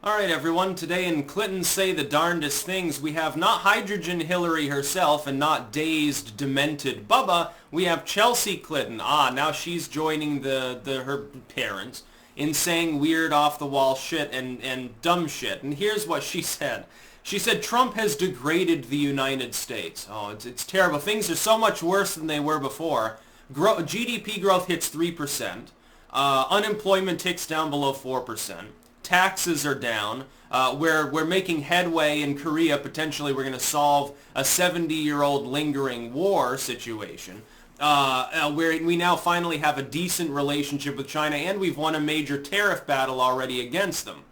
All right, everyone. Today in Clinton Say the Darndest Things, we have not Hydrogen Hillary herself and not dazed, demented Bubba. We have Chelsea Clinton. Now she's joining her parents in saying weird off-the-wall shit and dumb shit. And here's what she said. She said Trump has degraded the United States. Oh, it's terrible. Things are so much worse than they were before. GDP growth hits 3%. Unemployment ticks down below 4%. Taxes are down. We're making headway in Korea. Potentially we're going to solve a 70-year-old lingering war situation. Where we now finally have a decent relationship with China, and we've won a major tariff battle already against them.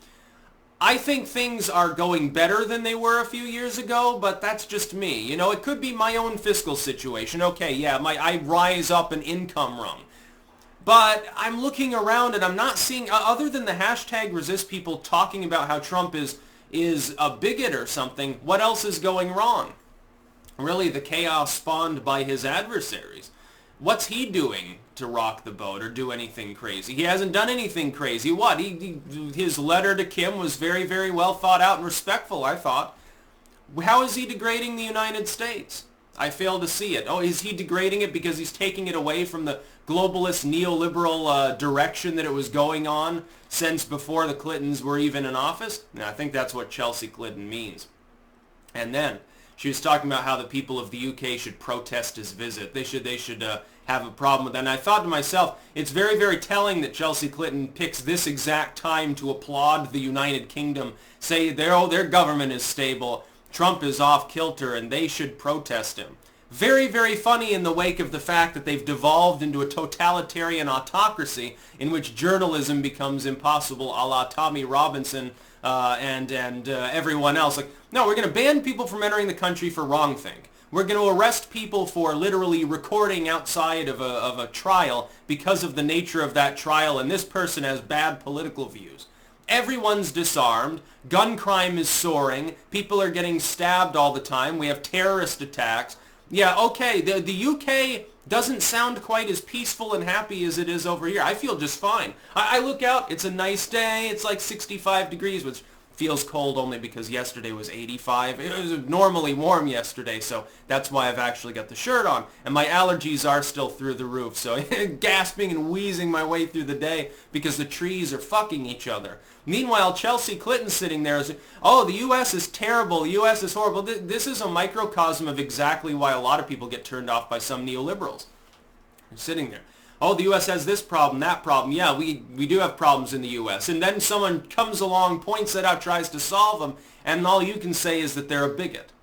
I think things are going better than they were a few years ago, but that's just me. You know, it could be my own fiscal situation. Okay, yeah, I rise up an income rung. But I'm looking around and I'm not seeing, other than the hashtag resist people talking about how Trump is a bigot or something, what else is going wrong? Really, the chaos spawned by his adversaries. What's he doing to rock the boat or do anything crazy? He hasn't done anything crazy. What? His letter to Kim was very, very well thought out and respectful, I thought. How is he degrading the United States? I fail to see it. Oh, is he degrading it because he's taking it away from the globalist neoliberal direction that it was going on since before the Clintons were even in office? Now, I think that's what Chelsea Clinton means. And then she was talking about how the people of the UK should protest his visit. They should have a problem with that. And I thought to myself, it's very, very telling that Chelsea Clinton picks this exact time to applaud the United Kingdom, say their government is stable, Trump is off kilter, and they should protest him. Very, very funny in the wake of the fact that they've devolved into a totalitarian autocracy in which journalism becomes impossible, a la Tommy Robinson and everyone else. Like, no, we're going to ban people from entering the country for wrongthink. We're going to arrest people for literally recording outside of a trial because of the nature of that trial, and this person has bad political views. Everyone's disarmed. Gun crime is soaring. People are getting stabbed all the time. We have terrorist attacks. Yeah, okay, the UK doesn't sound quite as peaceful and happy as it is over here. I feel just fine. I look out, it's a nice day. It's like 65 degrees, which feels cold only because yesterday was 85. It was normally warm yesterday, so that's why I've actually got the shirt on. And my allergies are still through the roof, so gasping and wheezing my way through the day because the trees are fucking each other. Meanwhile, Chelsea Clinton sitting there is, oh, the U.S. is terrible, the U.S. is horrible. This is a microcosm of exactly why a lot of people get turned off by some neoliberals. They're sitting there. Oh, the U.S. has this problem, that problem. Yeah, we do have problems in the U.S. And then someone comes along, points it out, tries to solve them, and all you can say is that they're a bigot.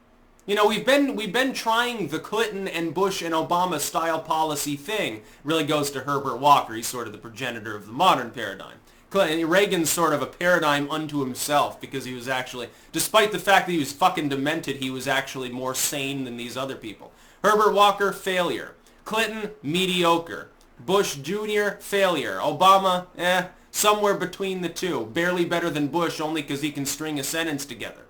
You know, we've been trying the Clinton and Bush and Obama style policy thing. Really goes to Herbert Walker. He's sort of the progenitor of the modern paradigm. Reagan's sort of a paradigm unto himself because he was actually, despite the fact that he was fucking demented, he was actually more sane than these other people. Herbert Walker, failure. Clinton, mediocre. Bush Jr., failure. Obama, somewhere between the two. Barely better than Bush, only because he can string a sentence together.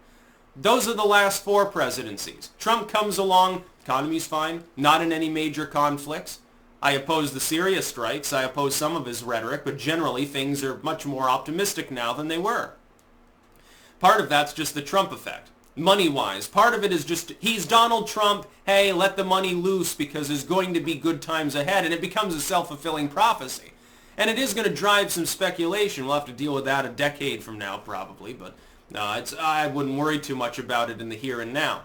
Those are the last four presidencies. Trump comes along, economy's fine, not in any major conflicts. I oppose the Syria strikes, I oppose some of his rhetoric, but generally things are much more optimistic now than they were. Part of that's just the Trump effect. Money-wise, part of it is just, he's Donald Trump, hey, let the money loose because there's going to be good times ahead, and it becomes a self-fulfilling prophecy. And it is going to drive some speculation. We'll have to deal with that a decade from now, probably, but I wouldn't worry too much about it in the here and now.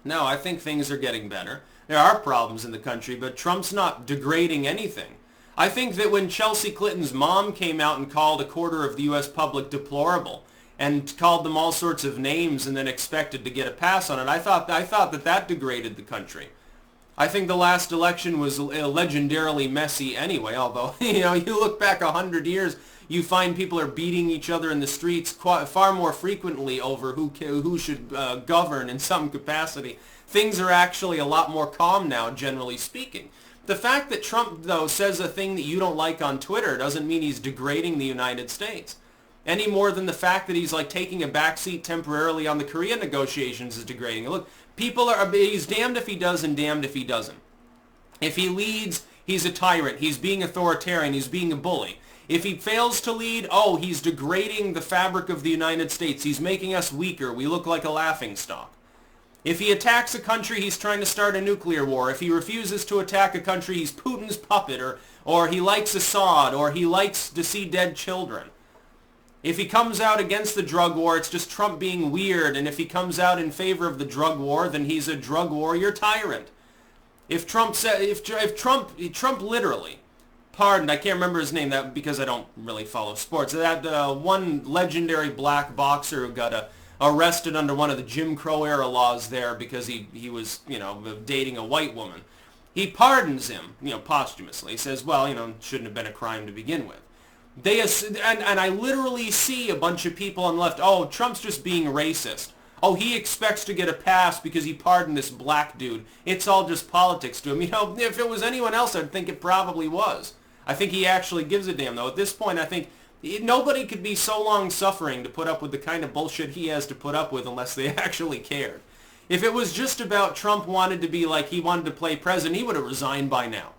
No, I think things are getting better. There are problems in the country, but Trump's not degrading anything. I think that when Chelsea Clinton's mom came out and called a quarter of the U.S. public deplorable, and called them all sorts of names and then expected to get a pass on it, I thought that degraded the country. I think the last election was legendarily messy anyway, although, you know, you look back 100 years, you find people are beating each other in the streets far more frequently over who should govern in some capacity. Things are actually a lot more calm now, generally speaking. The fact that Trump, though, says a thing that you don't like on Twitter doesn't mean he's degrading the United States. Any more than the fact that he's like taking a backseat temporarily on the Korea negotiations is degrading. Look, he's damned if he does and damned if he doesn't. If he leads, he's a tyrant. He's being authoritarian. He's being a bully. If he fails to lead, oh, he's degrading the fabric of the United States. He's making us weaker. We look like a laughingstock. If he attacks a country, he's trying to start a nuclear war. If he refuses to attack a country, he's Putin's puppet, or he likes Assad, or he likes to see dead children. If he comes out against the drug war, it's just Trump being weird. And if he comes out in favor of the drug war, then he's a drug warrior tyrant. If Trump literally pardoned, I can't remember his name that because I don't really follow sports. That one legendary black boxer who got arrested under one of the Jim Crow era laws there because he was, dating a white woman. He pardons him, posthumously. He says, well, it shouldn't have been a crime to begin with. And I literally see a bunch of people on the left, oh, Trump's just being racist. Oh, he expects to get a pass because he pardoned this black dude. It's all just politics to him. If it was anyone else, I'd think it probably was. I think he actually gives a damn, though. At this point, I think nobody could be so long suffering to put up with the kind of bullshit he has to put up with unless they actually cared. If it was just about Trump wanted to be like he wanted to play president, he would have resigned by now,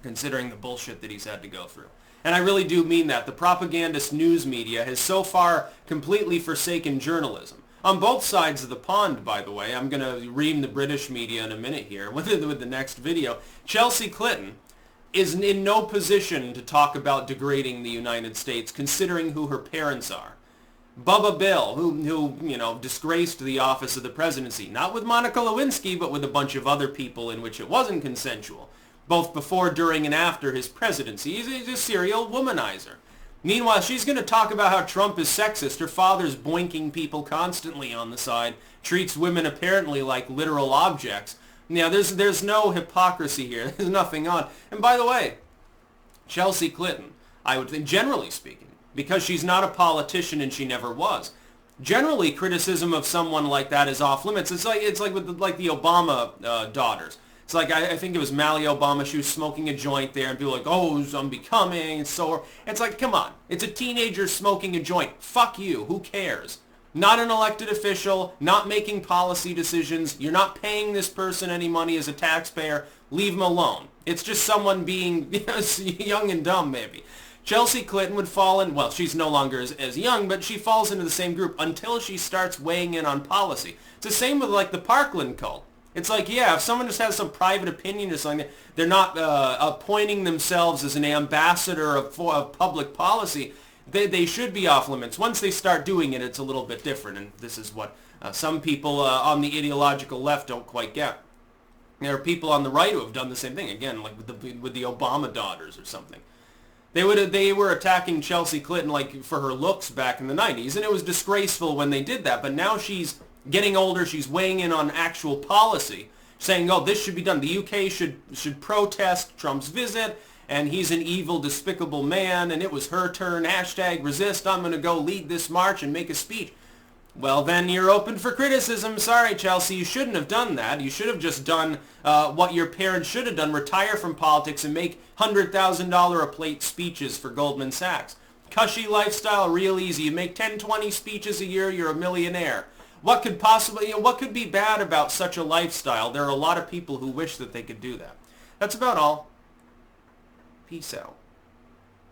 considering the bullshit that he's had to go through. And I really do mean that. The propagandist news media has so far completely forsaken journalism. On both sides of the pond, by the way. I'm going to ream the British media in a minute here with the next video. Chelsea Clinton is in no position to talk about degrading the United States, considering who her parents are. Bubba Bill, who disgraced the office of the presidency, not with Monica Lewinsky, but with a bunch of other people in which it wasn't consensual, both before, during, and after his presidency. He's a serial womanizer. Meanwhile, she's going to talk about how Trump is sexist. Her father's boinking people constantly on the side, treats women apparently like literal objects. Now, there's no hypocrisy here. There's nothing on. And by the way, Chelsea Clinton, I would think, generally speaking, because she's not a politician and she never was, generally criticism of someone like that is off limits. It's like with the Obama daughters. It's like, I think it was Mallie Obama, she was smoking a joint there, and people were like, oh, it's unbecoming, and so... It's like, come on. It's a teenager smoking a joint. Fuck you. Who cares? Not an elected official, not making policy decisions. You're not paying this person any money as a taxpayer. Leave them alone. It's just someone being young and dumb, maybe. Chelsea Clinton would fall in... Well, she's no longer as young, but she falls into the same group until she starts weighing in on policy. It's the same with, the Parkland cult. It's like, yeah, if someone just has some private opinion or something, they're not appointing themselves as an ambassador of public policy, they should be off limits. Once they start doing it, it's a little bit different, and this is what some people on the ideological left don't quite get. There are people on the right who have done the same thing, again, like with the Obama daughters or something. They were attacking Chelsea Clinton for her looks back in the 90s, and it was disgraceful when they did that, but now she's getting older, she's weighing in on actual policy, saying, oh, this should be done. The UK should protest Trump's visit, and he's an evil, despicable man, and it was her turn. #resist. I'm going to go lead this march and make a speech. Well, then you're open for criticism. Sorry, Chelsea, you shouldn't have done that. You should have just done what your parents should have done, retire from politics and make $100,000 a plate speeches for Goldman Sachs. Cushy lifestyle, real easy. You make 10, 20 speeches a year, you're a millionaire. What could be bad about such a lifestyle? There are a lot of people who wish that they could do that. That's about all. Peace out.